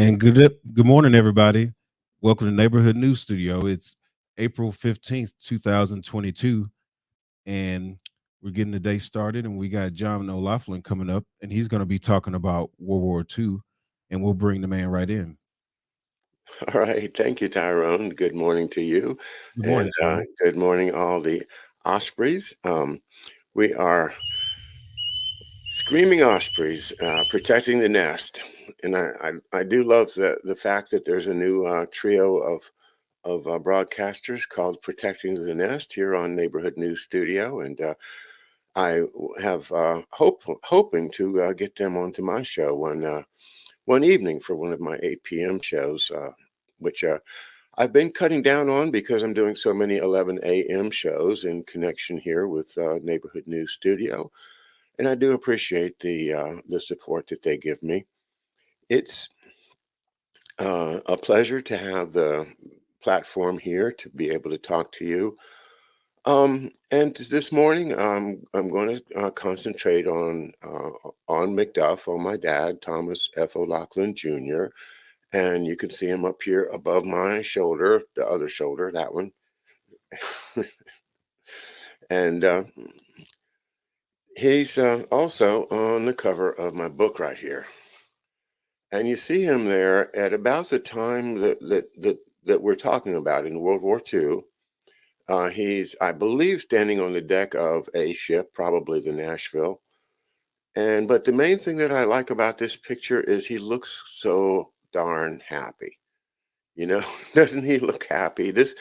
And good morning, everybody. Welcome to Neighborhood News Studio. It's April 15th, 2022, and we're getting the day started. And we got John O'Laughlin coming up, and he's going to be talking about World War II, and we'll bring the man right in. All right. Thank you, Tyrone. Good morning to you. Good And morning, sir. good morning, all the ospreys. We are screaming ospreys, protecting the nest. And I do love the fact that there's a new trio of broadcasters called Protecting the Nest here on Neighborhood News Studio. And I have hoping to get them onto my show one evening for one of my 8 p.m. shows, which I've been cutting down on because I'm doing so many 11 a.m. shows in connection here with Neighborhood News Studio, and I do appreciate the support that they give me. It's a pleasure to have the platform here to be able to talk to you. And this morning, I'm going to concentrate on McDuff, on my dad, Thomas F. O'Loughlin Jr., and you can see him up here above my shoulder, the other shoulder, that one. And he's also on the cover of my book right here. And you see him there at about the time that we're talking about in World War II. He's, I believe, standing on the deck of a ship, probably the Nashville. But the main thing that I like about this picture is he looks so darn happy. You know, doesn't he look happy? This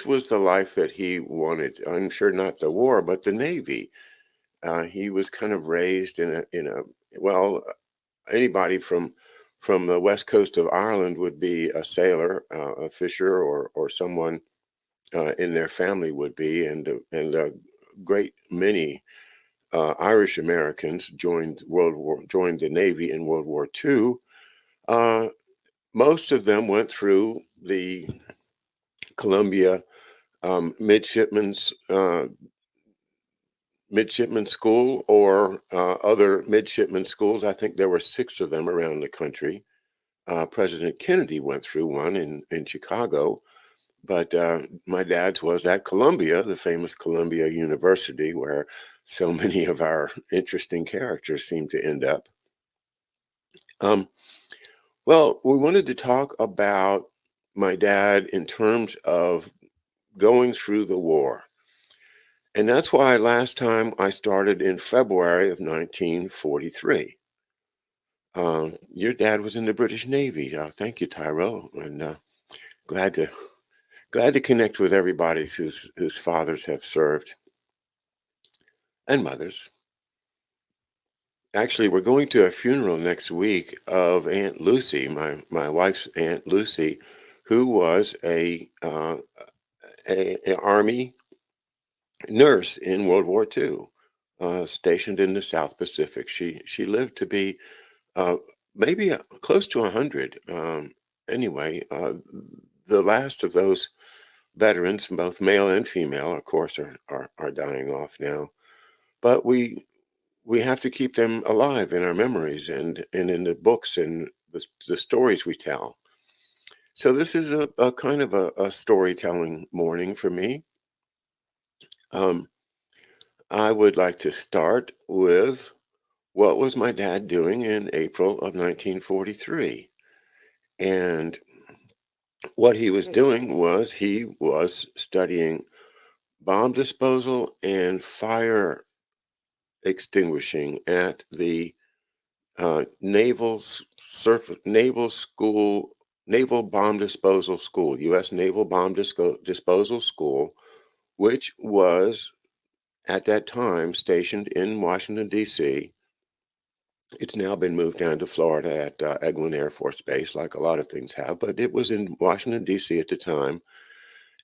was the life that he wanted. I'm sure not the war, but the Navy. He was kind of raised in a well, anybody from the west coast of Ireland would be a sailor, a fisher, or someone in their family would be, and a great many Irish Americans joined the Navy in World War II. Uh, Most of them went through the Columbia midshipmen's midshipman school or other midshipman schools. I think there were 6 of them around the country. President Kennedy went through one in Chicago, but my dad's was at Columbia, the famous Columbia University, where so many of our interesting characters seem to end up. Um, well, we wanted to talk about my dad in terms of going through the war. And that's why last time I started in February of 1943. Your dad was in the British Navy. Thank you, Tyro, and glad to connect with everybody whose fathers have served and mothers. Actually, we're going to a funeral next week of Aunt Lucy, my wife's Aunt Lucy, who was a Army nurse in World War II, stationed in the South Pacific. She lived to be uh, maybe close to 100. Anyway, the last of those veterans, both male and female, of course, are dying off now. But we have to keep them alive in our memories and in the books and the stories we tell. So this is a kind of a storytelling morning for me. Um, I would like to start with what was my dad doing in April of 1943. And what he was doing was he was studying bomb disposal and fire extinguishing at the Naval Bomb Disposal School, U.S. Naval Bomb Disposal School, which was at that time stationed in Washington, D.C. It's now been moved down to Florida at Eglin Air Force Base, like a lot of things have, but it was in Washington, D.C. at the time.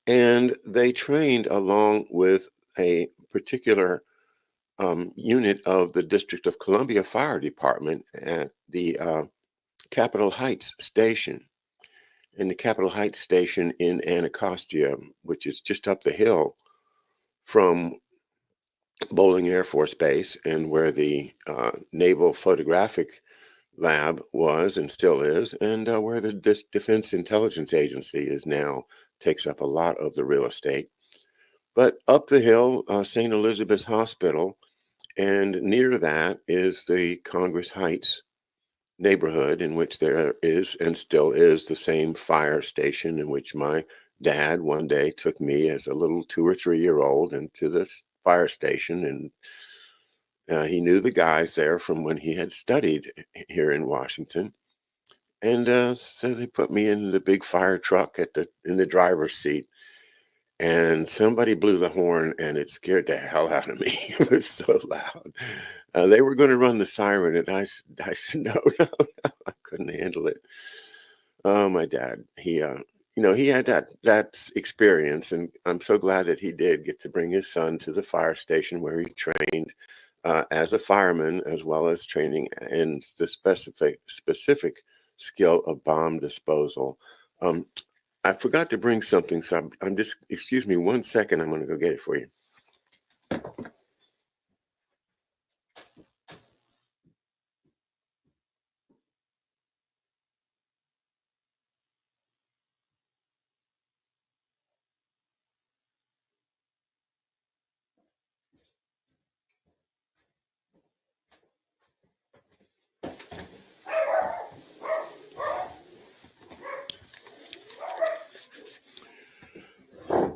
And they trained along with a particular unit of the District of Columbia Fire Department at the Capitol Heights Station. And the Capitol Heights Station in Anacostia, which is just up the hill from Bowling Air Force Base, and where the Naval Photographic lab was and still is, and where the Defense Intelligence Agency is now, takes up a lot of the real estate. But up the hill, St. Elizabeth's Hospital, and near that is the Congress Heights neighborhood, in which there is and still is the same fire station in which my dad one day took me as a little 2 or 3 year old into this fire station. And he knew the guys there from when he had studied here in Washington. And so they put me in the big fire truck in the driver's seat, and somebody blew the horn, and it scared the hell out of me. It was so loud. They were going to run the siren, and I said, no, no, no, I couldn't handle it. Oh, my dad, he had that experience, and I'm so glad that he did get to bring his son to the fire station where he trained as a fireman, as well as training in the specific skill of bomb disposal. Um, I forgot to bring something, so I'm just, excuse me 1 second. I'm going to go get it for you.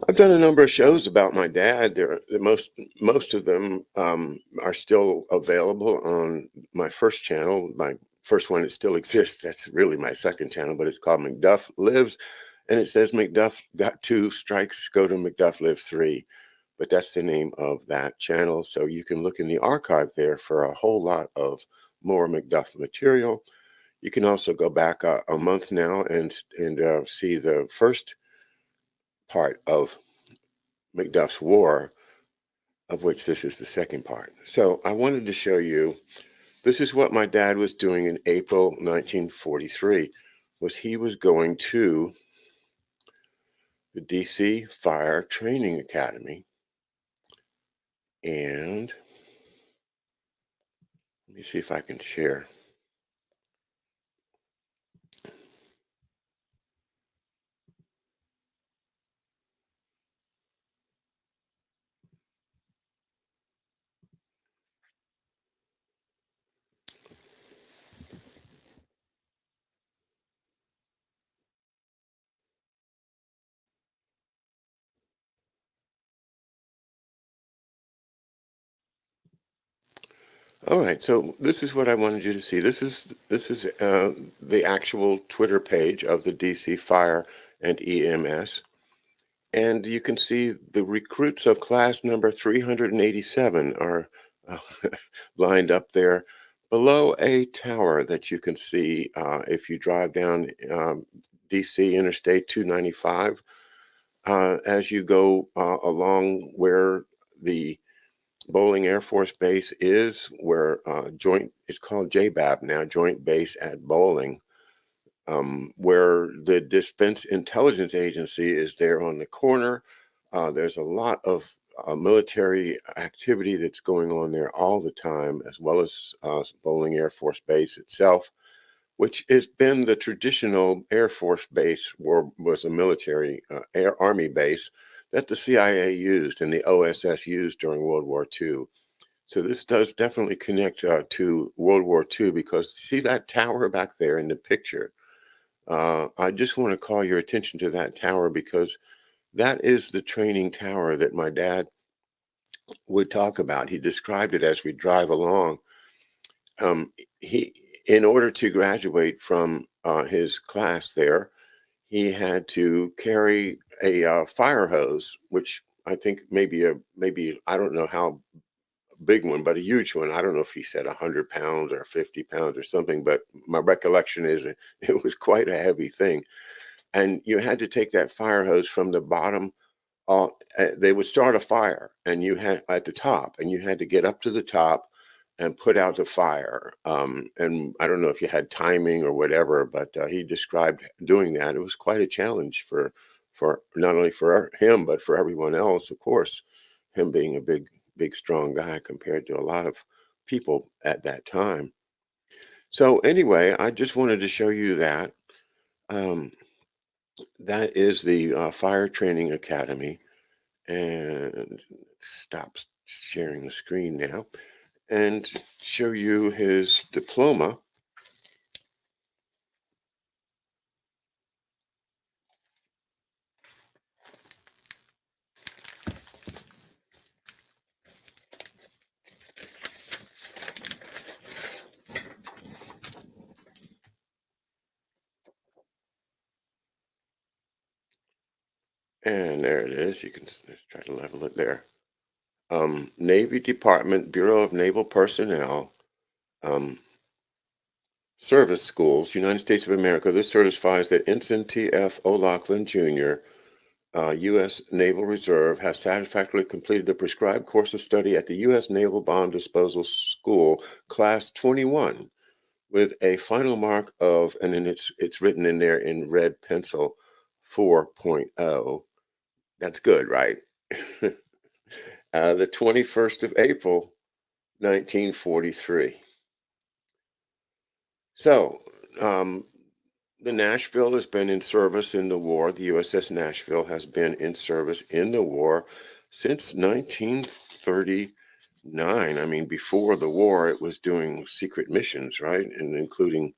I've done a number of shows about my dad. Most of them are still available on my first channel. My first one, it still exists. That's really my second channel, but it's called McDuff Lives, and it says McDuff got 2 strikes, go to McDuff Lives 3. But that's the name of that channel. So you can look in the archive there for a whole lot of more McDuff material. You can also go back a month now and see the first part of McDuff's War, of which this is the second part. So I wanted to show you, this is what my dad was doing in April 1943, was he was going to the DC Fire Training Academy. And let me see if I can share. All right, so this is what I wanted you to see. This is the actual Twitter page of the DC Fire and EMS, and you can see the recruits of class number 387 are uh, lined up there below a tower that you can see if you drive down DC Interstate 295 as you go along where the Bowling Air Force Base is, where it's called JBAB now, Joint Base at Bowling, where the Defense Intelligence Agency is there on the corner. There's a lot of military activity that's going on there all the time, as well as Bowling Air Force Base itself, which has been the traditional Air Force base, or was a military Army base that the CIA used and the OSS used during World War II. So this does definitely connect to World War II, because see that tower back there in the picture? I just want to call your attention to that tower, because that is the training tower that my dad would talk about. He described it as we drive along. He, in order to graduate from his class there, he had to carry a fire hose, which I think maybe I don't know how big one, but a huge one. I don't know if he said 100 pounds or 50 pounds or something, but my recollection is it was quite a heavy thing. And you had to take that fire hose from the bottom. They would start a fire, and you had at the top, and you had to get up to the top and put out the fire. And I don't know if you had timing or whatever, but he described doing that. It was quite a challenge for not only for him but for everyone else. Of course, him being a big, strong guy compared to a lot of people at that time. So anyway, I just wanted to show you that. Um, that is the Fire Training Academy. And stop sharing the screen now and show you his diploma. And there it is. You can let's try to level it there. Navy Department, Bureau of Naval Personnel, um, Service Schools, United States of America. This certifies that Ensign T.F. O'Loughlin Jr., U.S. Naval Reserve, has satisfactorily completed the prescribed course of study at the U.S. Naval Bomb Disposal School, Class 21, with a final mark of, and then it's written in there in red pencil, 4.0. That's good, right? The 21st of April, 1943. So, the Nashville has been in service in the war. The USS Nashville has been in service in the war since 1939. I mean, before the war, it was doing secret missions, right? And including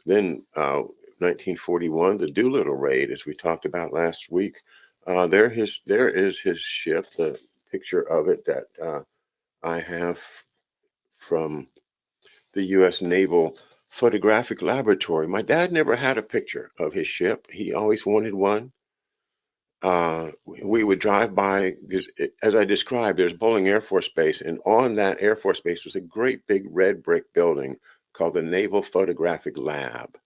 then 1941, the Doolittle raid, as we talked about last week. There is his ship, the picture of it that I have from the U.S. Naval Photographic Laboratory. My dad never had a picture of his ship. He always wanted one. We would drive by, because as I described, there's Bowling Air Force Base, and on that Air Force Base was a great big red brick building called the Naval Photographic Lab.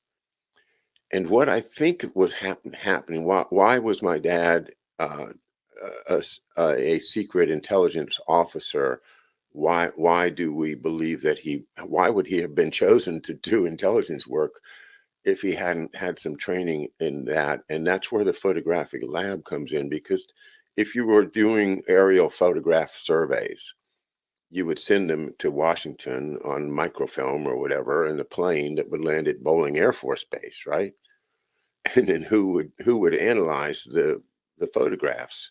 And what I think was happening, why was my dad a secret intelligence officer? Why do we believe that why would he have been chosen to do intelligence work if he hadn't had some training in that? And that's where the photographic lab comes in, because if you were doing aerial photograph surveys, you would send them to Washington on microfilm or whatever in a plane that would land at Bowling Air Force Base, right? And then who would analyze the photographs?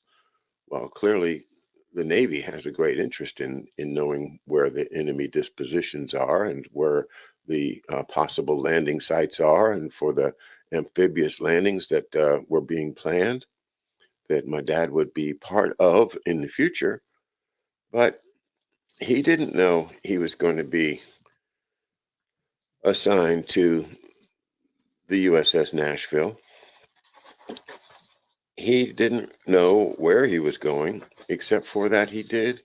Well, clearly the Navy has a great interest in knowing where the enemy dispositions are and where the possible landing sites are, and for the amphibious landings that were being planned, that my dad would be part of in the future. But he didn't know he was going to be assigned to the USS Nashville. He didn't know where he was going, except for that he did.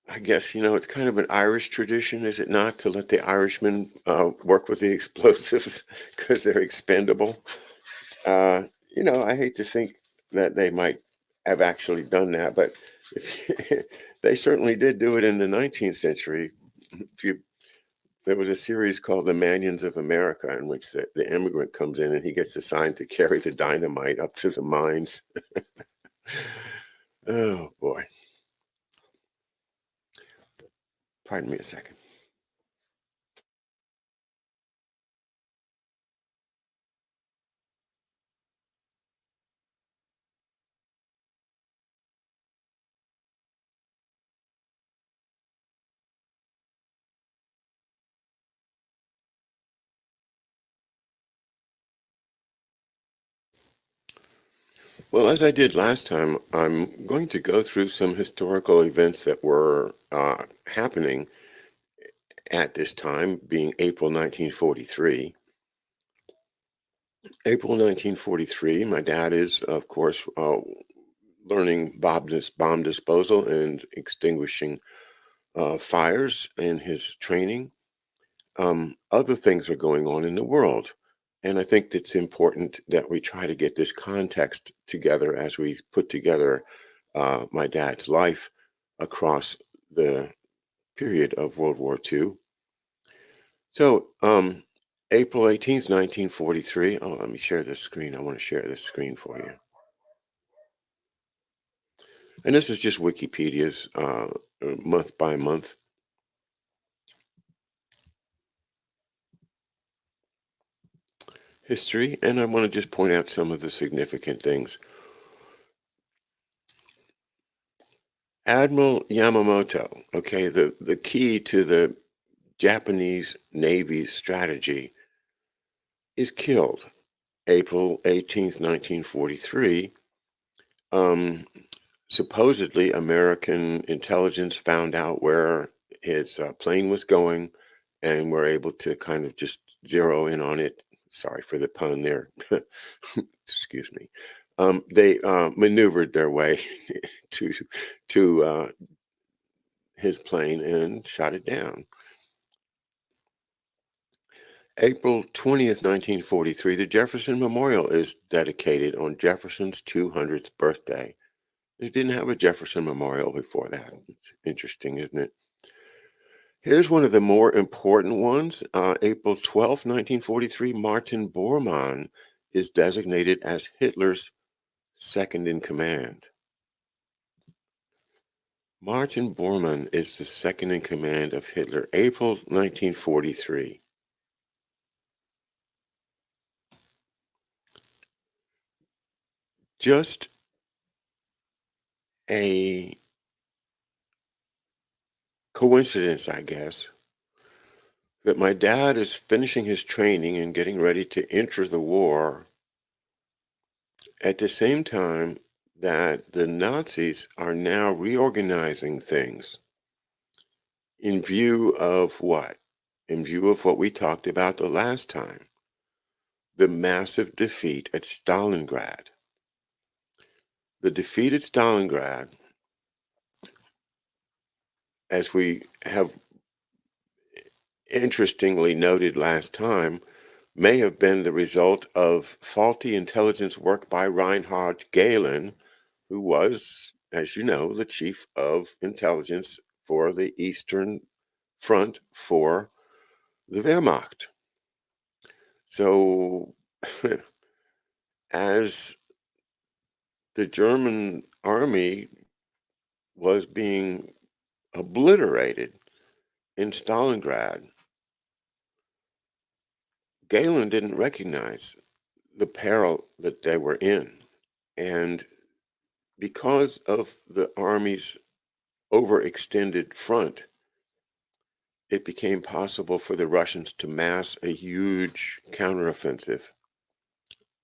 I guess, it's kind of an Irish tradition, is it not, to let the Irishmen work with the explosives because they're expendable? Uh, I hate to think that they might have actually done that, but they certainly did do it in the 19th century. If you There was a series called The Manions of America, in which the immigrant comes in and he gets assigned to carry the dynamite up to the mines. Oh, boy. Pardon me a second. Well, as I did last time, I'm going to go through some historical events that were happening at this time, being April 1943. April 1943, my dad is, of course, learning bomb disposal and extinguishing fires in his training. Other things are going on in the world. And I think it's important that we try to get this context together as we put together my dad's life across the period of World War II. So, April 18th, 1943. Oh, let me share this screen. I want to share this screen for you. And this is just Wikipedia's month by month. history, and I want to just point out some of the significant things. Admiral Yamamoto, okay, the key to the Japanese Navy's strategy, is killed April 18th, 1943. Um, Supposedly, American intelligence found out where his plane was going and were able to kind of just zero in on it. Sorry for the pun there. Excuse me. They maneuvered their way to his plane and shot it down. April 20th, 1943, the Jefferson Memorial is dedicated on Jefferson's 200th birthday. They didn't have a Jefferson Memorial before that. It's interesting, isn't it? Here's one of the more important ones. April 12th, 1943, Martin Bormann is designated as Hitler's second in command. Martin Bormann is the second in command of Hitler, April 1943. Just a coincidence, I guess, that my dad is finishing his training and getting ready to enter the war at the same time that the Nazis are now reorganizing things in view of what? In view of what we talked about the last time, the massive defeat at Stalingrad. The defeat at Stalingrad, as we have interestingly noted last time, may have been the result of faulty intelligence work by Reinhard Gehlen, who was, as you know, the chief of intelligence for the Eastern Front for the Wehrmacht. So, as the German army was being obliterated in Stalingrad, Gehlen didn't recognize the peril that they were in. And because of the army's overextended front, it became possible for the Russians to mass a huge counteroffensive,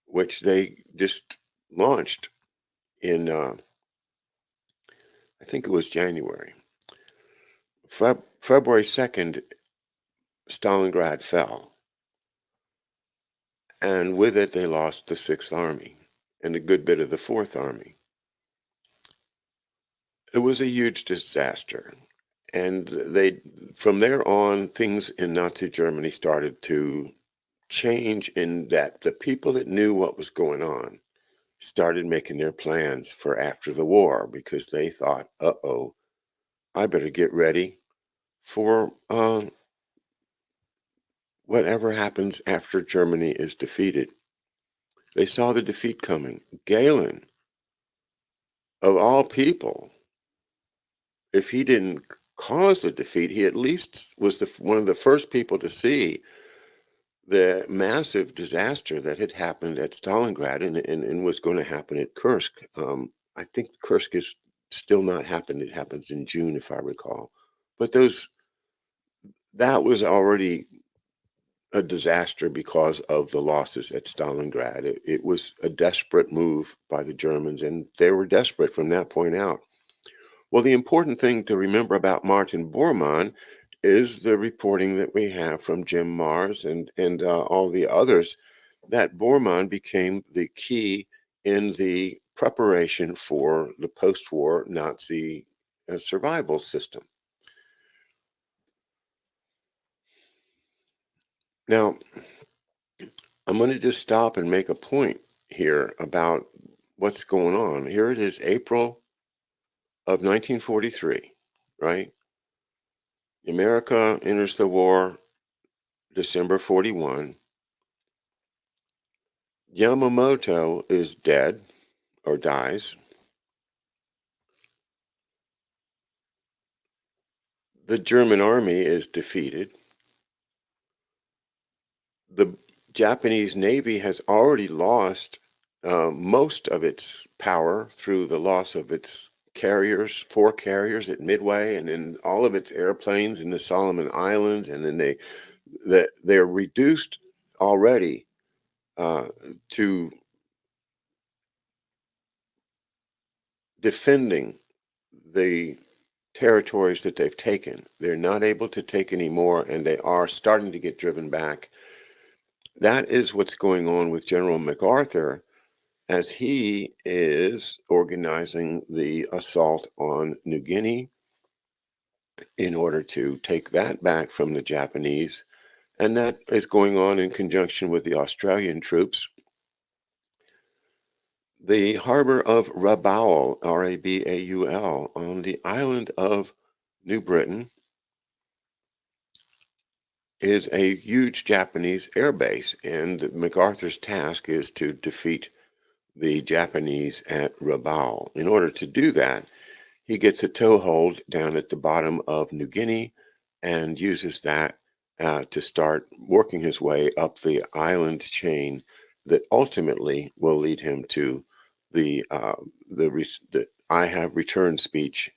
which they just launched in, I think it was January. February 2nd, Stalingrad fell. And with it, they lost the Sixth Army and a good bit of the Fourth Army. It was a huge disaster. And from there on, things in Nazi Germany started to change in that the people that knew what was going on started making their plans for after the war because they thought, uh-oh, I better get ready for whatever happens after Germany is defeated. They saw the defeat coming. Gehlen, of all people, if he didn't cause the defeat, he at least was one of the first people to see the massive disaster that had happened at Stalingrad and was going to happen at Kursk. I think Kursk is still not happened. It happens in June, if I recall. But that was already a disaster because of the losses at Stalingrad. It was a desperate move by the Germans, and they were desperate from that point out. Well, the important thing to remember about Martin Bormann is the reporting that we have from Jim Mars and all the others that Bormann became the key in the preparation for the post-war Nazi survival system. Now, I'm going to just stop and make a point here about what's going on. Here it is, April of 1943, right? America enters the war December 41. Yamamoto is dead or dies. The German army is defeated. The Japanese Navy has already lost most of its power through the loss of its carriers, four carriers at Midway, and then all of its airplanes in the Solomon Islands, and then they're reduced already uh, to defending the territories that they've taken. They're not able to take any more, and they are starting to get driven back. That is what's going on with General MacArthur as he is organizing the assault on New Guinea in order to take that back from the Japanese. And that is going on in conjunction with the Australian troops. The harbor of Rabaul, Rabaul, on the island of New Britain, is a huge Japanese air base, and MacArthur's task is to defeat the Japanese at Rabaul. In order to do that, he gets a toehold down at the bottom of New Guinea and uses that to start working his way up the island chain that ultimately will lead him to the I have returned speech,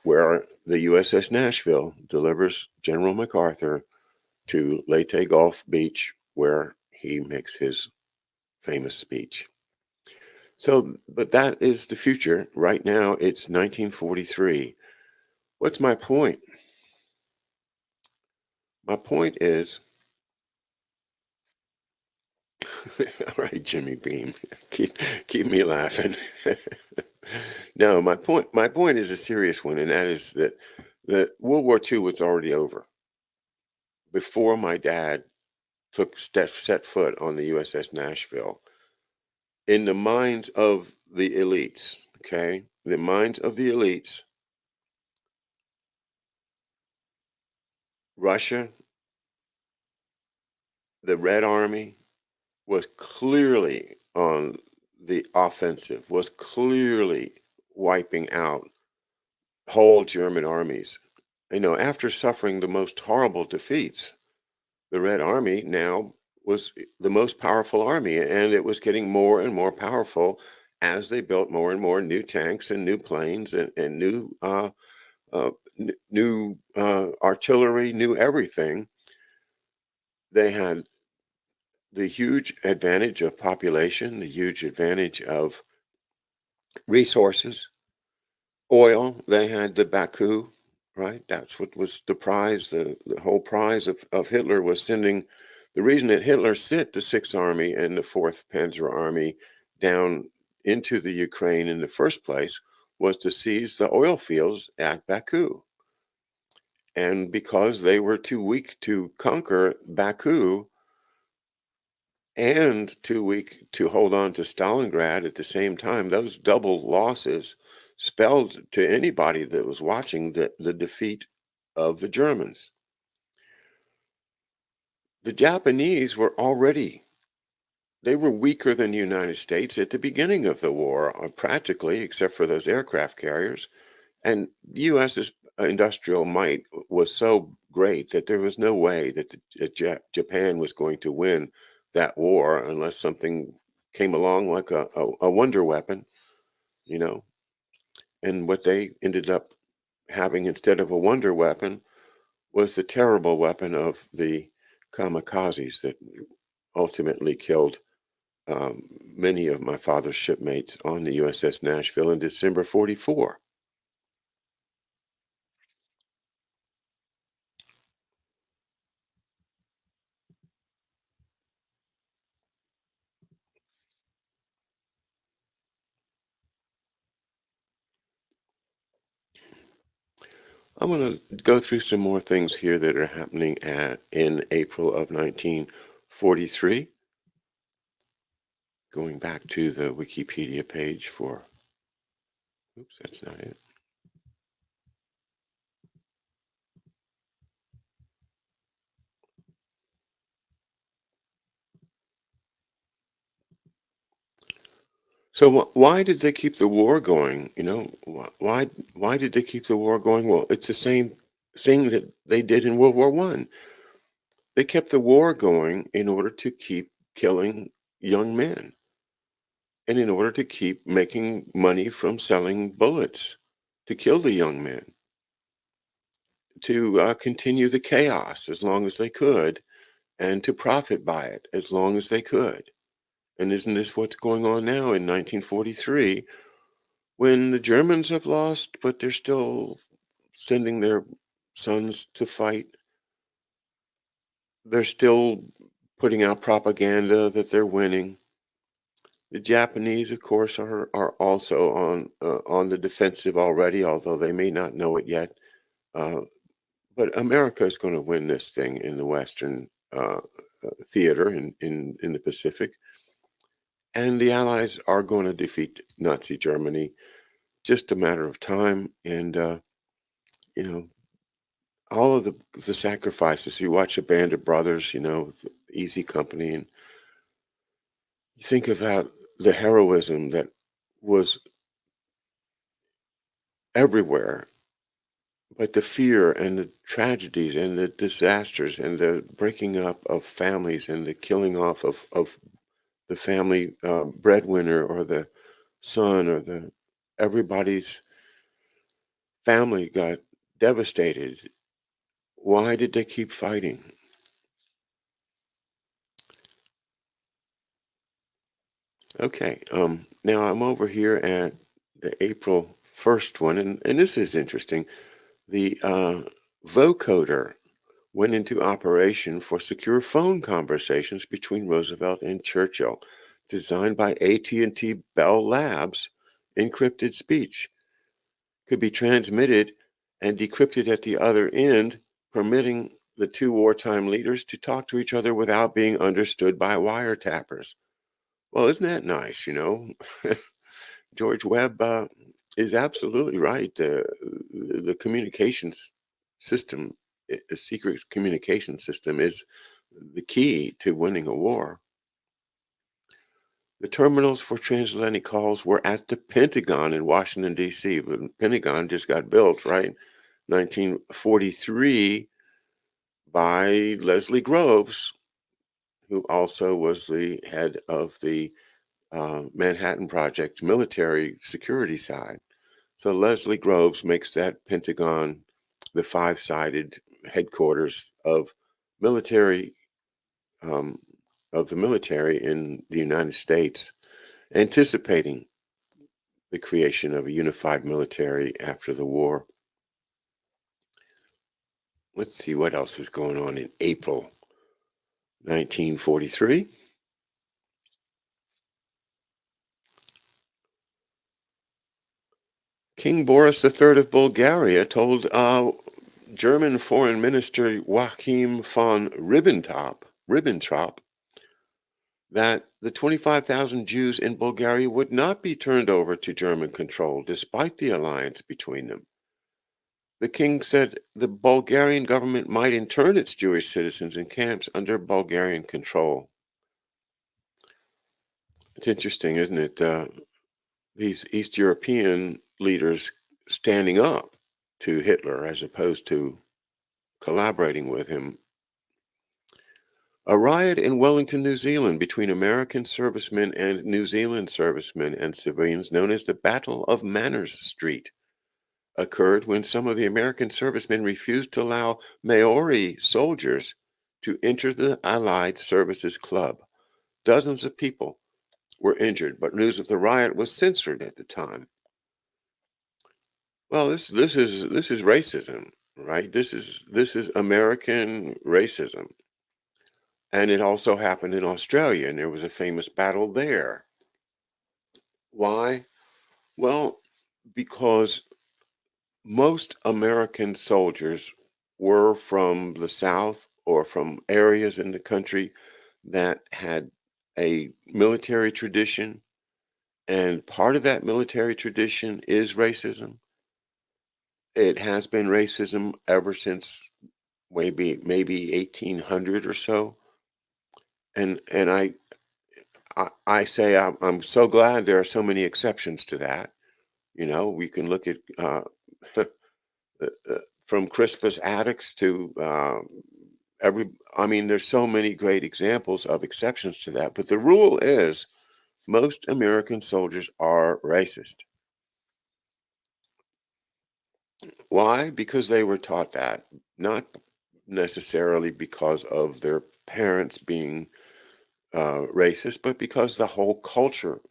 where the USS Nashville delivers General MacArthur to Leyte Gulf Beach, where he makes his famous speech. So, but that is the future. Right now, it's 1943. What's my point? My point is, all right, Jimmy Beam, keep me laughing. No, my point is a serious one, and that is that World War II was already over before my dad set foot on the USS Nashville. In the minds of the elites, okay, the minds of the elites, Russia, the Red Army, was clearly on the offensive, was clearly wiping out whole German armies. After suffering the most horrible defeats, the Red Army now was the most powerful army, and it was getting more and more powerful as they built more and more new tanks and new planes and new artillery, new everything. They had the huge advantage of population, the huge advantage of resources, oil. They had the Baku, right? That's what was the prize. The whole prize of Hitler was sending. The reason that Hitler sent the Sixth Army and the Fourth Panzer Army down into the Ukraine in the first place was to seize the oil fields at Baku. And because they were too weak to conquer Baku, and too weak to hold on to Stalingrad at the same time, those double losses spelled to anybody that was watching the defeat of the Germans. The Japanese were already, they were weaker than the United States at the beginning of the war, practically, except for those aircraft carriers. And the U.S.'s industrial might was so great that there was no way that Japan was going to win that war unless something came along like a wonder weapon, you know. And what they ended up having instead of a wonder weapon was the terrible weapon of the kamikazes that ultimately killed many of my father's shipmates on the USS Nashville in December 44. I'm going to go through some more things here that are happening in April of 1943. Going back to the Wikipedia page for, oops, that's not it. So why did they keep the war going? Why did they keep the war going? Well, it's the same thing that they did in World War I. They kept the war going in order to keep killing young men and in order to keep making money from selling bullets to kill the young men, to continue the chaos as long as they could, and to profit by it as long as they could. And isn't this what's going on now in 1943 when the Germans have lost, but they're still sending their sons to fight? They're still putting out propaganda that they're winning. The Japanese, of course, are also on the defensive already, although they may not know it yet. Uh, but America is going to win this thing in the Western theater in the Pacific, and the Allies are going to defeat Nazi Germany. Just a matter of time, and you know all of the sacrifices. You watch a Band of Brothers, with Easy Company, and you think about the heroism that was everywhere, but the fear and the tragedies and the disasters and the breaking up of families and the killing off of the family breadwinner or the son or the everybody's family got devastated. Why did they keep fighting? Okay, now I'm over here at the April 1st one, and this is interesting. The vocoder went into operation for secure phone conversations between Roosevelt and Churchill, designed by AT&T Bell Labs. Encrypted speech could be transmitted and decrypted at the other end, permitting the two wartime leaders to talk to each other without being understood by wiretappers. Well, isn't that nice? George Webb is absolutely right. The communications system, a secret communication system, is the key to winning a war. The terminals for transatlantic calls were at the Pentagon in Washington, D.C. The Pentagon just got built, right? 1943 by Leslie Groves, who also was the head of the Manhattan Project military security side. So Leslie Groves makes that Pentagon the five-sided headquarters military um, of the military in the United States, anticipating the creation of a unified military after the war. Let's see what else is going on in April 1943. King Boris III of Bulgaria told German Foreign Minister Joachim von Ribbentrop that the 25,000 Jews in Bulgaria would not be turned over to German control despite the alliance between them. The king said the Bulgarian government might intern its Jewish citizens in camps under Bulgarian control. It's interesting, isn't it? These East European leaders standing up to Hitler as opposed to collaborating with him. A riot in Wellington, New Zealand, between American servicemen and New Zealand servicemen and civilians, known as the Battle of Manners Street, occurred when some of the American servicemen refused to allow Maori soldiers to enter the Allied Services Club. Dozens of people were injured, but news of the riot was censored at the time. Well, this is racism, right? This is American racism. And it also happened in Australia, and there was a famous battle there. Why? Well, because most American soldiers were from the South or from areas in the country that had a military tradition, and part of that military tradition is racism. It has been racism ever since maybe 1800 or so. And I say I'm so glad there are so many exceptions to that. We can look at from Crispus Attucks to I mean, there's so many great examples of exceptions to that, but the rule is most American soldiers are racist. Why? Because they were taught that, not necessarily because of their parents being racist, but because the whole culture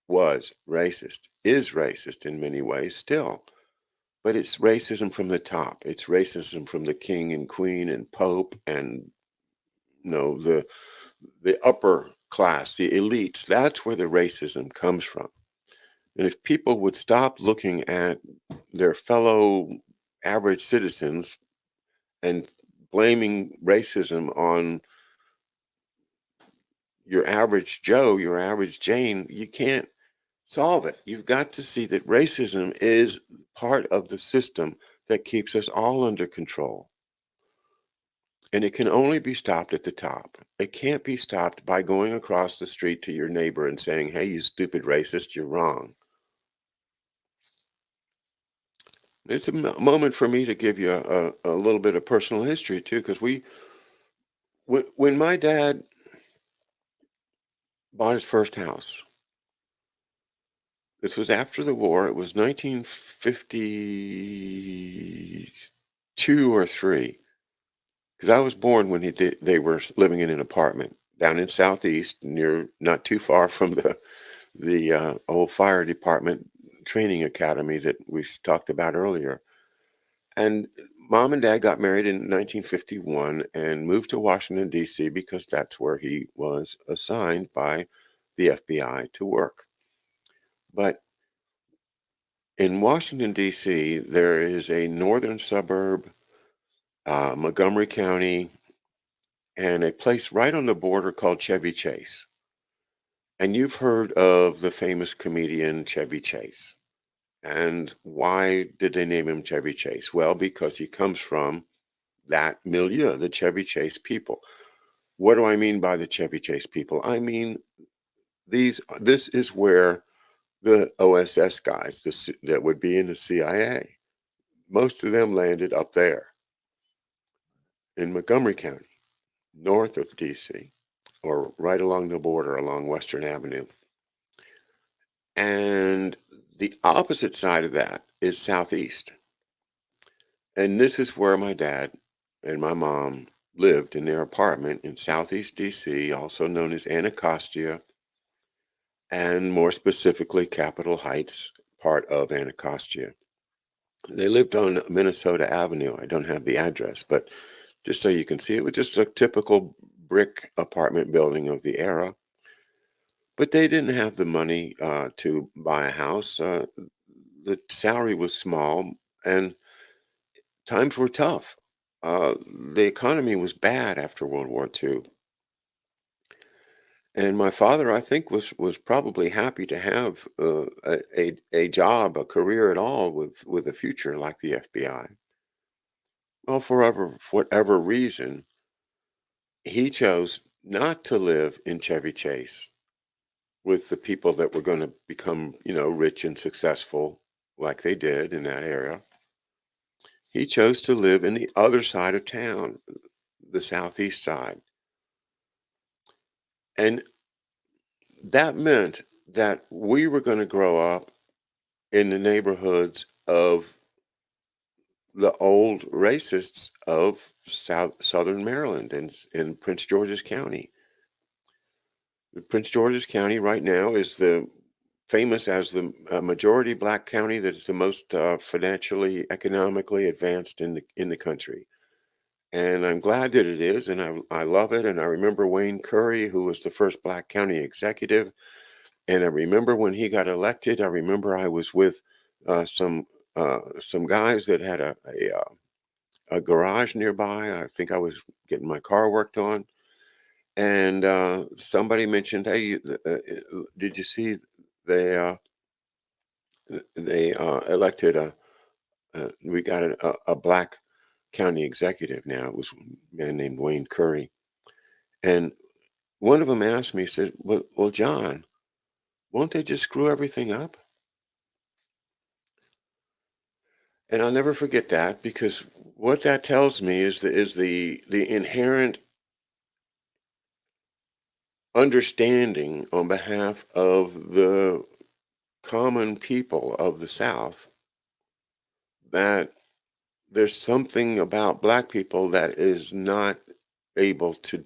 was racist, is racist in many ways still. But it's racism from the top. It's racism from the king and queen and pope and the upper class, the elites. That's where the racism comes from. And if people would stop looking at their fellow average citizens and blaming racism on your average Joe, your average Jane, you can't solve it. You've got to see that racism is part of the system that keeps us all under control. And it can only be stopped at the top. It can't be stopped by going across the street to your neighbor and saying, hey, you stupid racist, you're wrong. It's a moment for me to give you a little bit of personal history, too, because when my dad bought his first house, this was after the war. It was 1952 or 3, because I was born when they were living in an apartment down in Southeast, not too far from the old fire department training academy that we talked about earlier. And mom and dad got married in 1951 and moved to Washington, D.C., because that's where he was assigned by the FBI to work. But in Washington, D.C., there is a northern suburb, Montgomery County, and a place right on the border called Chevy Chase. And you've heard of the famous comedian Chevy Chase. And why did they name him Chevy Chase? Well, because he comes from that milieu, the Chevy Chase people. What do I mean by the Chevy Chase people? I mean, this is where the OSS guys that would be in the CIA, most of them landed up there in Montgomery County, north of DC, or right along the border along Western Avenue. And the opposite side of that is Southeast. And this is where my dad and my mom lived in their apartment in Southeast DC, also known as Anacostia, and more specifically, Capitol Heights, part of Anacostia. They lived on Minnesota Avenue. I don't have the address, but just so you can see, it was just a typical brick apartment building of the era. But they didn't have the money to buy a house. The salary was small, and times were tough. The economy was bad after World War II. And my father, I think, was probably happy to have a job, a career at all with a future like the FBI. Well, for whatever reason, he chose not to live in Chevy Chase with the people that were going to become, rich and successful like they did in that area. He chose to live in the other side of town, the southeast side. And that meant that we were going to grow up in the neighborhoods of the old racists of southern Maryland and in Prince George's County. Prince George's County right now is the famous as the majority black county that is the most financially, economically advanced in the country. And I'm glad that it is, and I love it. And I remember Wayne Curry, who was the first black county executive. And I remember when he got elected, I remember I was with some guys that had a garage nearby. I think I was getting my car worked on. And somebody mentioned, hey, did you see they uh, they elected we got a black county executive now. It was a man named Wayne Curry. And one of them asked me, said, well, John, won't they just screw everything up? And I'll never forget that, because What that tells me is the inherent understanding on behalf of the common people of the South that there's something about black people that is not able to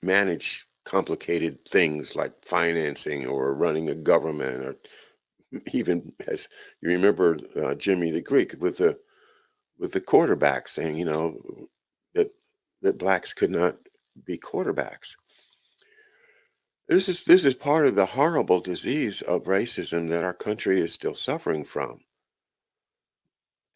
manage complicated things like financing or running a government, or even, as you remember, Jimmy the Greek with the quarterback saying, that blacks could not be quarterbacks. This is part of the horrible disease of racism that our country is still suffering from.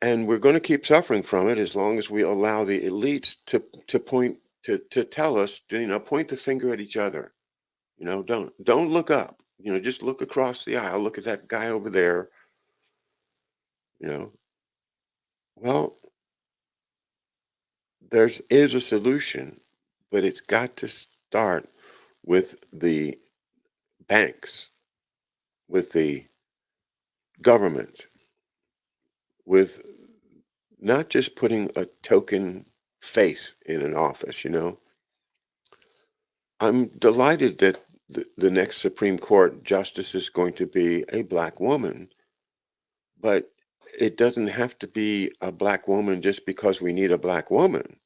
And we're going to keep suffering from it as long as we allow the elites to point to tell us, point the finger at each other. Don't look up. Just look across the aisle. Look at that guy over there. You know, well, is a solution, but it's got to start with the banks, with the government, with not just putting a token face in an office. I'm delighted that the next Supreme Court justice is going to be a black woman, but it doesn't have to be a black woman just because we need a black woman.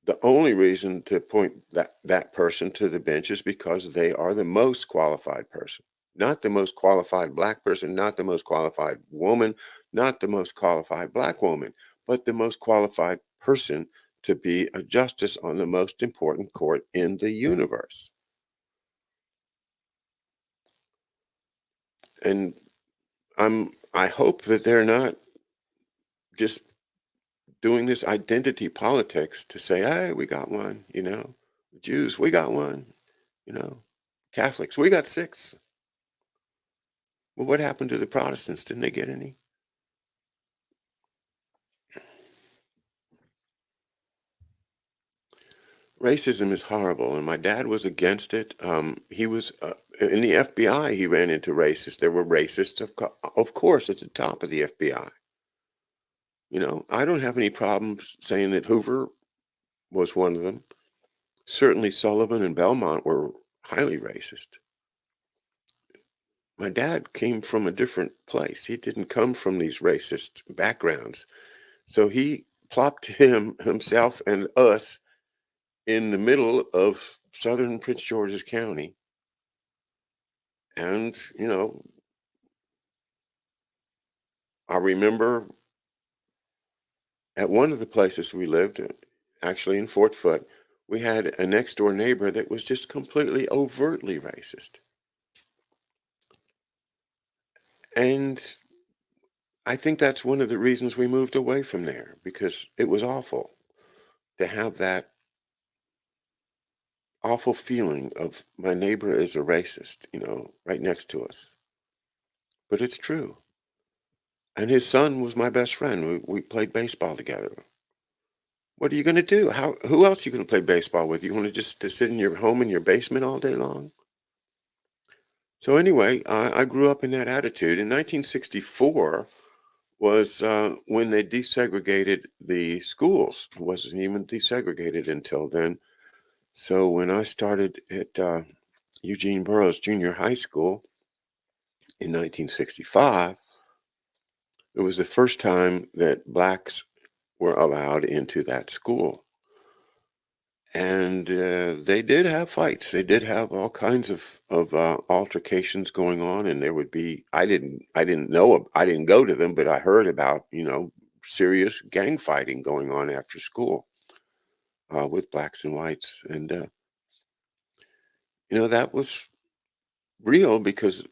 The only reason to point that person to the bench is because they are the most qualified person, not the most qualified black person, not the most qualified woman, not the most qualified black woman, but the most qualified person to be a justice on the most important court in the universe. And I hope that they're not just doing this identity politics to say, hey, we got one. Jews, we got one, you know, Catholics, we got six. Well, what happened to the Protestants? Didn't they get any? Racism is horrible, and my dad was against it. He was in the FBI. He ran into racists. There were racists, of course, at the top of the FBI. I don't have any problems saying that Hoover was one of them. Certainly, Sullivan and Belmont were highly racist. My dad came from a different place. He didn't come from these racist backgrounds. So he plopped himself and us in the middle of southern Prince George's County. And, I remember at one of the places we lived, actually in Fort Foote, we had a next door neighbor that was just completely overtly racist. And I think that's one of the reasons we moved away from there, because it was awful to have that awful feeling of my neighbor is a racist, right next to us. But it's true. And his son was my best friend. We played baseball together. What are you going to do? Who else are you going to play baseball with? You want to sit in your home in your basement all day long? So anyway, I grew up in that attitude. In 1964 was when they desegregated the schools. It wasn't even desegregated until then. So when I started at Eugene Burroughs Junior High School in 1965, it was the first time that blacks were allowed into that school. And they did have fights. They did have all kinds of altercations going on, and there would be. I didn't know. I didn't go to them, but I heard about serious gang fighting going on after school with blacks and whites, and that was real because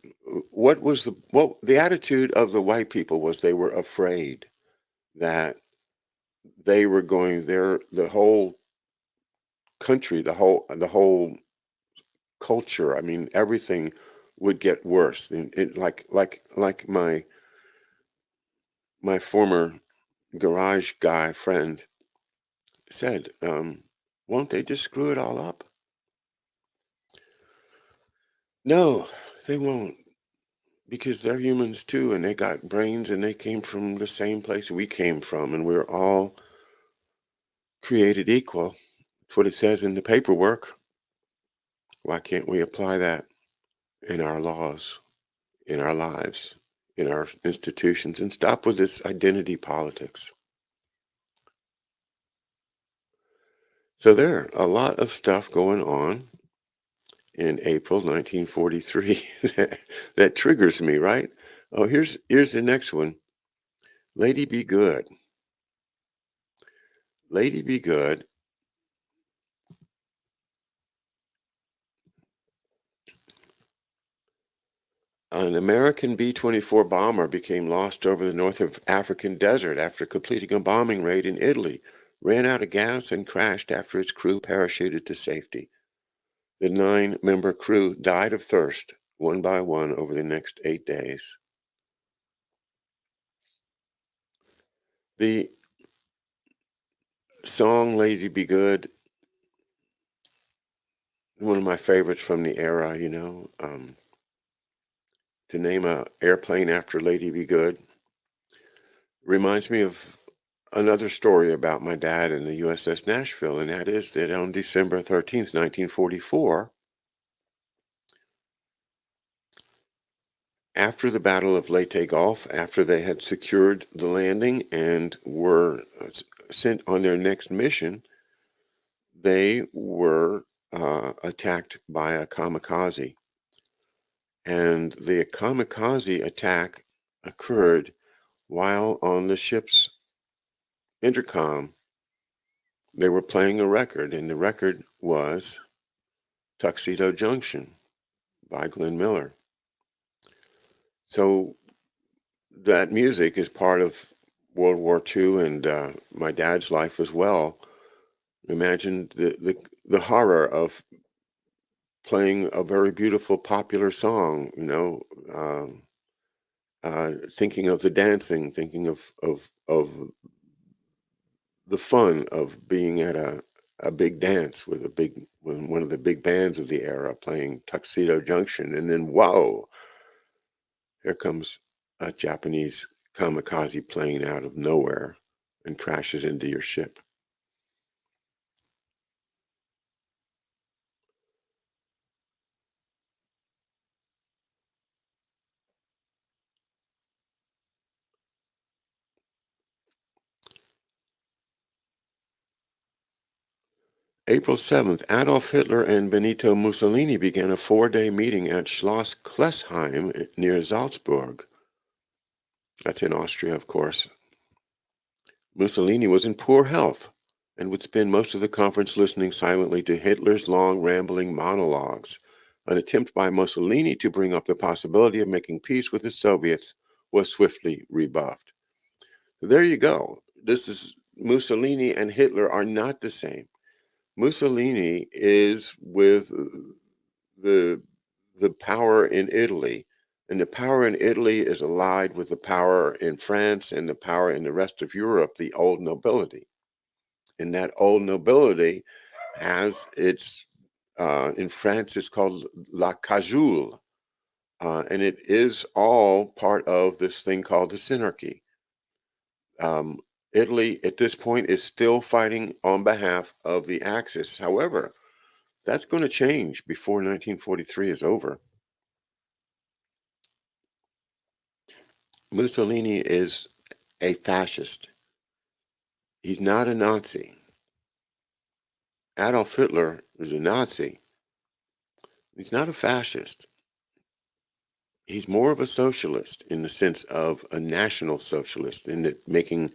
what the attitude of the white people was they were afraid that they were going there the whole country the whole culture. I mean, everything would get worse. And like my former garage guy friend said, won't they just screw it all up? No, they won't. because they're humans too, and they got brains, and they came from the same place we came from, and we're all created equal. That's what it says in the paperwork. Why can't we apply that in our laws, in our lives, in our institutions, and stop with this identity politics? So there are a lot of stuff going on in April 1943 that triggers me, right? Oh, here's the next one. Lady Be Good. Lady Be Good. An American B-24 bomber became lost over the North African desert after completing a bombing raid in Italy, ran out of gas, and crashed after its crew parachuted to safety. The 9-member crew died of thirst one by one over the next 8 days. The song Lady Be Good, one of my favorites from the era, to name a airplane after Lady Be Good reminds me of another story about my dad in the USS Nashville, and that is that on December 13th, 1944, after the Battle of Leyte Gulf, after they had secured the landing and were sent on their next mission, they were attacked by a kamikaze. And the kamikaze attack occurred while on the ship's intercom. They were playing a record, and the record was Tuxedo Junction by Glenn Miller. So that music is part of World War II and my dad's life as well. Imagine the horror of playing a very beautiful popular song, thinking of the dancing, thinking of the fun of being at a big dance with one of the big bands of the era playing Tuxedo Junction, and then whoa, here comes a Japanese kamikaze plane out of nowhere and crashes into your ship. April 7th, Adolf Hitler and Benito Mussolini began a 4-day meeting at Schloss Klesheim near Salzburg. That's in Austria, of course. Mussolini was in poor health and would spend most of the conference listening silently to Hitler's long, rambling monologues. An attempt by Mussolini to bring up the possibility of making peace with the Soviets was swiftly rebuffed. So there you go. This is Mussolini and Hitler are not the same. Mussolini is with the power in Italy, and the power in Italy is allied with the power in France and the power in the rest of Europe, the old nobility. And that old nobility has its in France it's called la cajoule, and it is all part of this thing called the synarchy. Um, Italy at this point is still fighting on behalf of the Axis. However, that's going to change before 1943 is over. Mussolini is a fascist. He's not a Nazi. Adolf Hitler is a Nazi. He's not a fascist. He's more of a socialist in the sense of a national socialist, in that making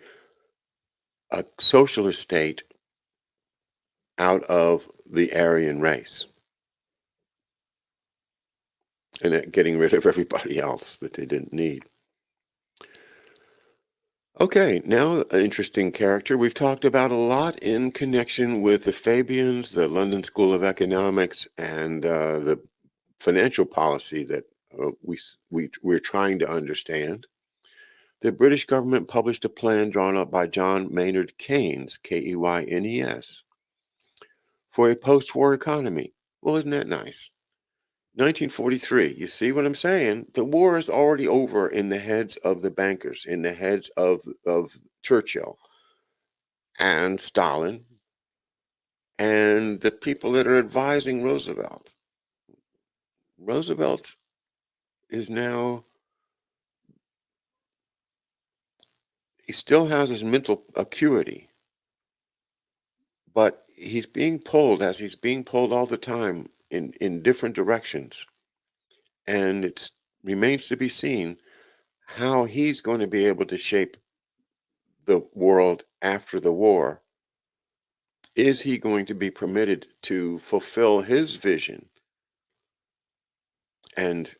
a socialist state out of the Aryan race and getting rid of everybody else that they didn't need. Okay, now an interesting character we've talked about a lot in connection with the Fabians, the London School of Economics, and the financial policy that we're trying to understand. The British government published a plan drawn up by John Maynard Keynes, Keynes, for a post-war economy. Well, isn't that nice? 1943. You see what I'm saying? The war is already over in the heads of the bankers, in the heads of Churchill and Stalin and the people that are advising Roosevelt. Roosevelt is now, he still has his mental acuity, but he's being pulled, as he's being pulled all the time, in different directions. And it remains to be seen how he's going to be able to shape the world after the war. Is he going to be permitted to fulfill his vision? And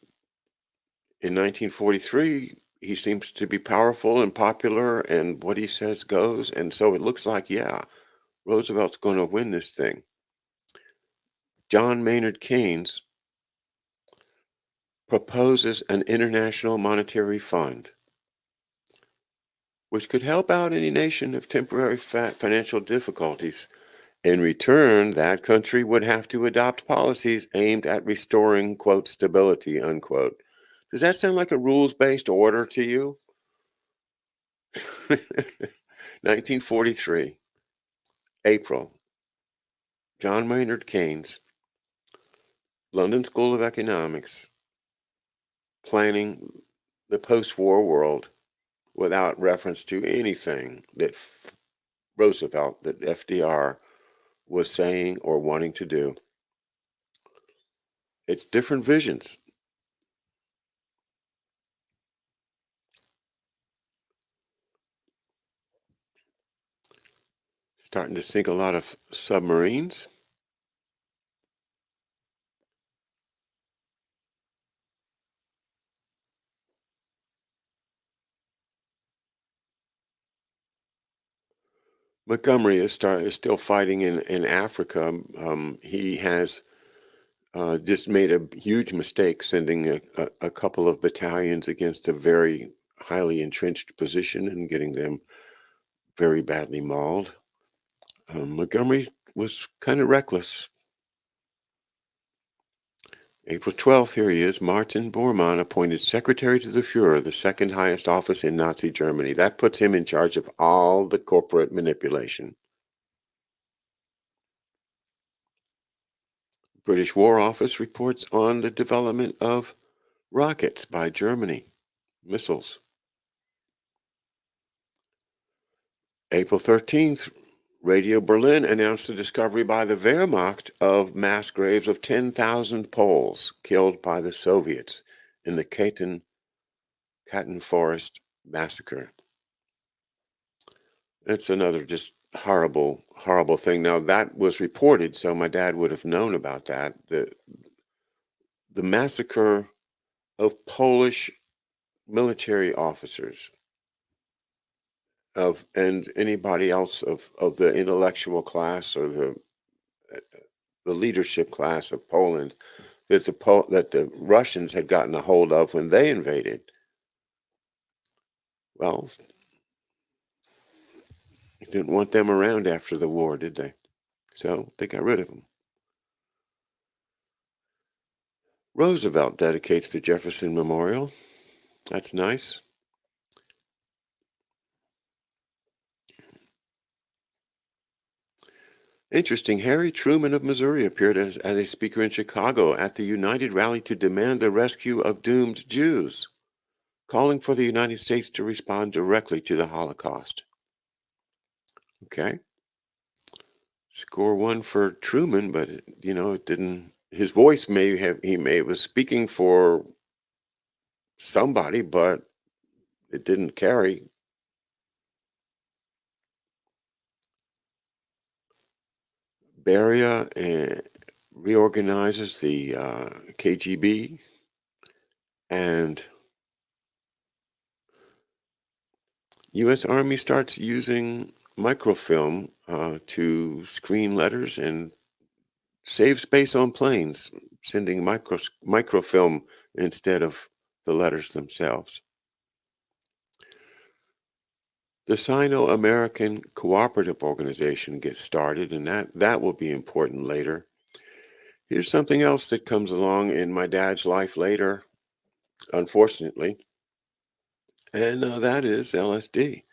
in 1943, he seems to be powerful and popular, and what he says goes. And so it looks like, yeah, Roosevelt's going to win this thing. John Maynard Keynes proposes an international monetary fund, which could help out any nation of temporary financial difficulties. In return, that country would have to adopt policies aimed at restoring, quote, stability, unquote. Does that sound like a rules-based order to you? 1943, April. John Maynard Keynes, London School of Economics, planning the post-war world without reference to anything that Roosevelt, that FDR was saying or wanting to do. It's different visions. Starting to sink a lot of submarines. Montgomery is still fighting in Africa. He has just made a huge mistake sending a couple of battalions against a very highly entrenched position and getting them very badly mauled. Montgomery was kind of reckless. April 12th, here he is, Martin Bormann appointed secretary to the Fuhrer, the second highest office in Nazi Germany. That puts him in charge of all the corporate manipulation. British War Office reports on the development of rockets by Germany, missiles. April 13th, Radio Berlin announced the discovery by the Wehrmacht of mass graves of 10,000 Poles killed by the Soviets in the Katyn Forest massacre. It's another just horrible, horrible thing. Now, that was reported, so my dad would have known about that. The massacre of Polish military officers and anybody else of the intellectual class or the leadership class of Poland that the Russians had gotten a hold of when they invaded. Well, they didn't want them around after the war, did they? So they got rid of them. Roosevelt dedicates the Jefferson Memorial. That's nice. Interesting. Harry Truman of Missouri appeared as a speaker in Chicago at the United Rally to demand the rescue of doomed Jews, calling for the United States to respond directly to the Holocaust. Okay. Score one for Truman, but it didn't. His voice he may was speaking for somebody, but it didn't carry. Beria reorganizes the KGB, and U.S. Army starts using microfilm to screen letters and save space on planes, sending microfilm instead of the letters themselves. The Sino-American Cooperative Organization gets started, and that will be important later. Here's something else that comes along in my dad's life later, unfortunately, and that is LSD.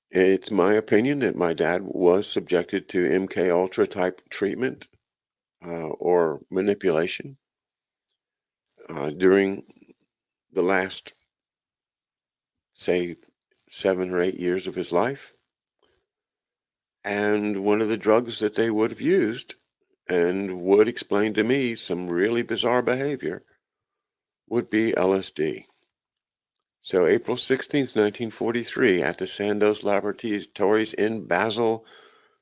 It's my opinion that my dad was subjected to MK Ultra type treatment or manipulation during the last, say, 7 or 8 years of his life. And one of the drugs that they would have used and would explain to me some really bizarre behavior would be LSD. So April 16th, 1943, at the Sandoz Laboratories in Basel,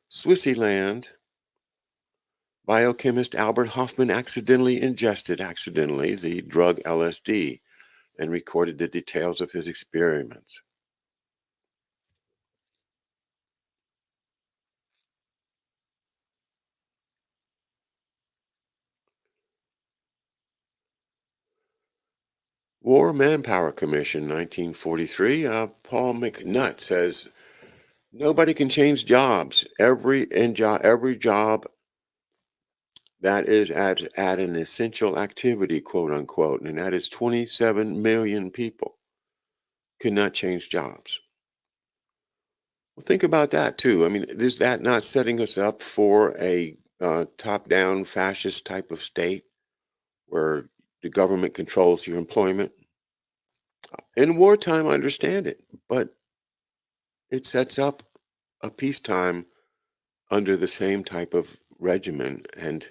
Switzerland, biochemist Albert Hofmann accidentally the drug LSD and recorded the details of his experiments. War Manpower Commission, 1943, Paul McNutt says, nobody can change jobs. Every job that is at an essential activity, quote unquote, and that is 27 million people cannot change jobs. Well, think about that too. I mean, is that not setting us up for a top-down fascist type of state where the government controls your employment? In wartime, I understand it, but it sets up a peacetime under the same type of regimen. And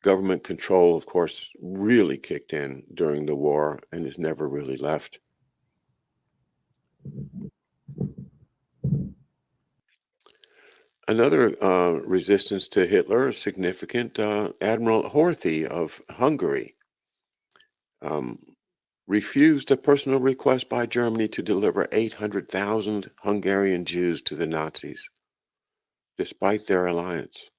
government control, of course, really kicked in during the war and has never really left. Another resistance to Hitler, significant, Admiral Horthy of Hungary um, refused a personal request by Germany to deliver 800,000 Hungarian Jews to the Nazis, despite their alliance.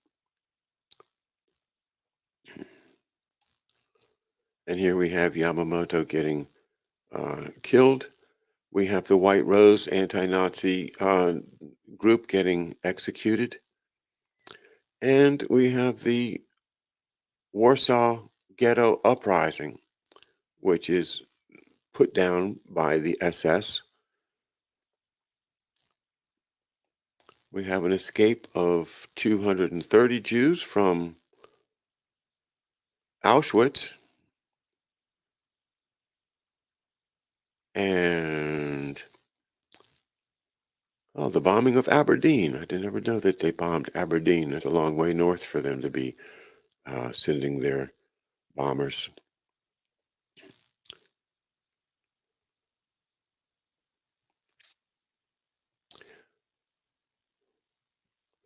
And here we have Yamamoto getting killed. We have the White Rose anti-Nazi group getting executed. And we have the Warsaw Ghetto Uprising, which is put down by the SS. We have an escape of 230 Jews from Auschwitz. And the bombing of Aberdeen. I didn't ever know that they bombed Aberdeen. That's a long way north for them to be sending their bombers.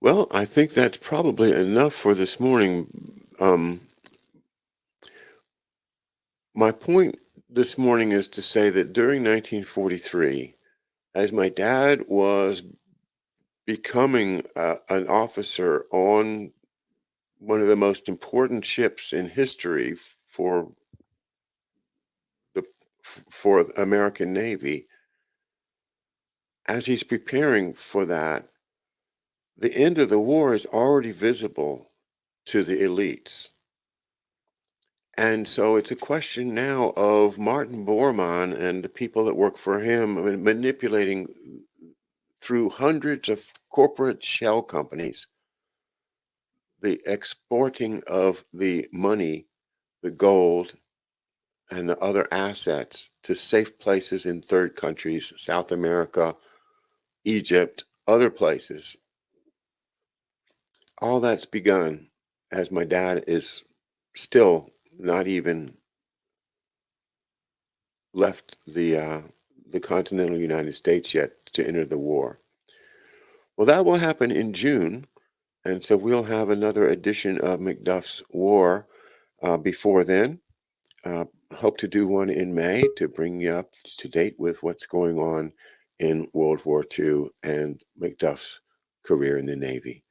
Well, I think that's probably enough for this morning. My point this morning is to say that during 1943, as my dad was becoming an officer on one of the most important ships in history for the for American Navy, as he's preparing for that, the end of the war is already visible to the elites. And so it's a question now of Martin Bormann and the people that work for him, I mean, manipulating through hundreds of corporate shell companies the exporting of the money, the gold, and the other assets to safe places in third countries, South America, Egypt, other places. All that's begun as my dad is still not even left the continental United States yet to enter the war. Well, that will happen in June, and so we'll have another edition of McDuff's War before then. Hope to do one in May to bring you up to date with what's going on in World War II and McDuff's career in the Navy.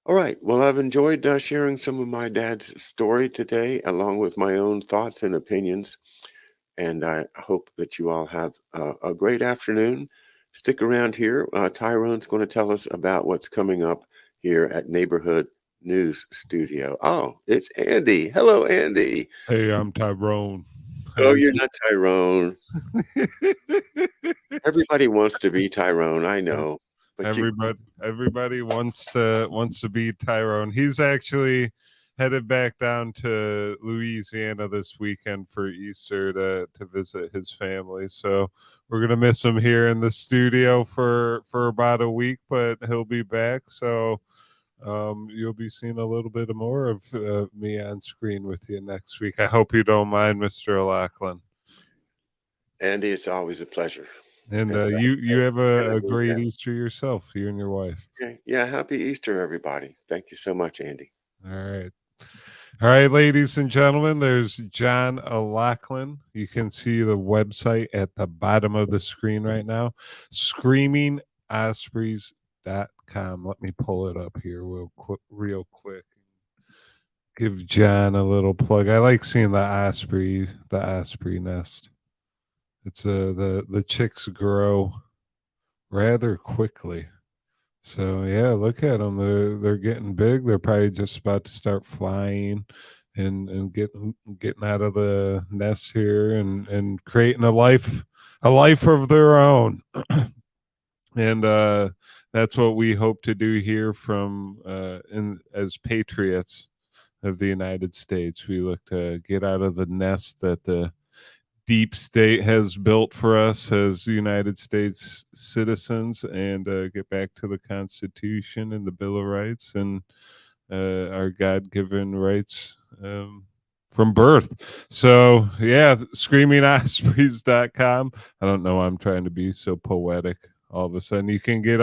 All right. Well, I've enjoyed sharing some of my dad's story today, along with my own thoughts and opinions. And I hope that you all have a great afternoon. Stick around here. Tyrone's going to tell us about what's coming up here at Neighborhood News Studio. Oh, it's Andy. Hello, Andy. Hey, I'm Tyrone. How Oh, you you're not Tyrone. Everybody wants to be Tyrone, I doing? know. But you Everybody wants to be Tyrone. He's actually headed back down to Louisiana this weekend for Easter to visit his family. So we're gonna miss him here in the studio for about a week, but he'll be back. So you'll be seeing a little bit more of me on screen with you next week. I hope you don't mind, Mr. O'Loughlin. Andy, it's always a pleasure. And And you have gonna a need great that. Easter yourself, you and your wife. Okay. Yeah, happy Easter, everybody. Thank you so much, Andy. All right. All right, ladies and gentlemen, there's John O'Loughlin. You can see the website at the bottom of the screen right now, screamingospreys.com. Let me pull it up here real quick. Give John a little plug. I like seeing the osprey nest. It's the chicks grow rather quickly. So yeah, look at them. They're getting big. They're probably just about to start flying, and getting out of the nest here, and creating a life of their own. And that's what we hope to do here from in as patriots of the United States. We look to get out of the nest that the deep state has built for us as United States citizens, and get back to the Constitution and the Bill of Rights, and our God-given rights from birth. So yeah, screamingospreys.com. I don't know why I'm trying to be so poetic all of a sudden. You can get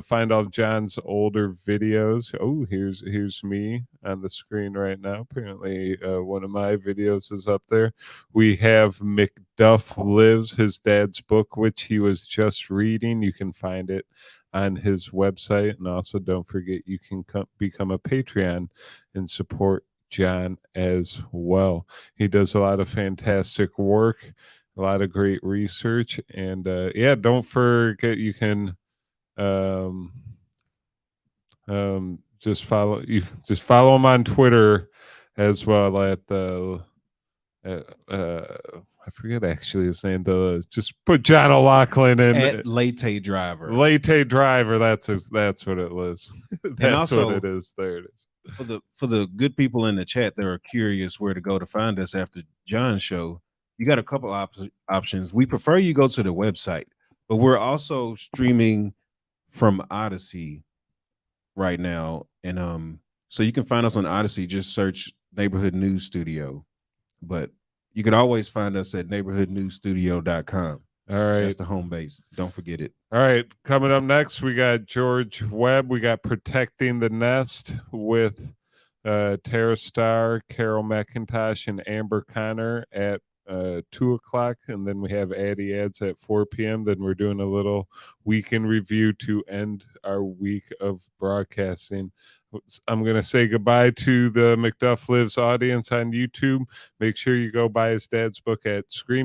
find all John's older videos. Oh, here's me on the screen right now. Apparently one of my videos is up there. We have McDuff Lives, his dad's book, which he was just reading. You can find it on his website. And also don't forget, you can become a Patreon and support John as well. He does a lot of fantastic work, a lot of great research, and yeah, don't forget, you can just follow him on Twitter as well at the I forget actually his name. Just put John O'Loughlin in At Late Driver. Late Driver. That's what it was. That's also, what it is. There it is. For the good people in the chat that are curious where to go to find us after John's show, you got a couple options. We prefer you go to the website, but we're also streaming from Odyssey right now, and so you can find us on Odyssey. Just search Neighborhood News Studio, but you can always find us at neighborhoodnewsstudio.com. All right, that's the home base. Don't forget it. All right, coming up next, we got George Webb. We got Protecting the Nest with Tara Starr, Carol McIntosh, and Amber Connor at 2 o'clock, and then we have Addy Ads at 4 p.m. Then we're doing a little weekend review to end our week of broadcasting. I'm going to say goodbye to the McDuff Lives audience on YouTube. Make sure you go buy his dad's book at Screaming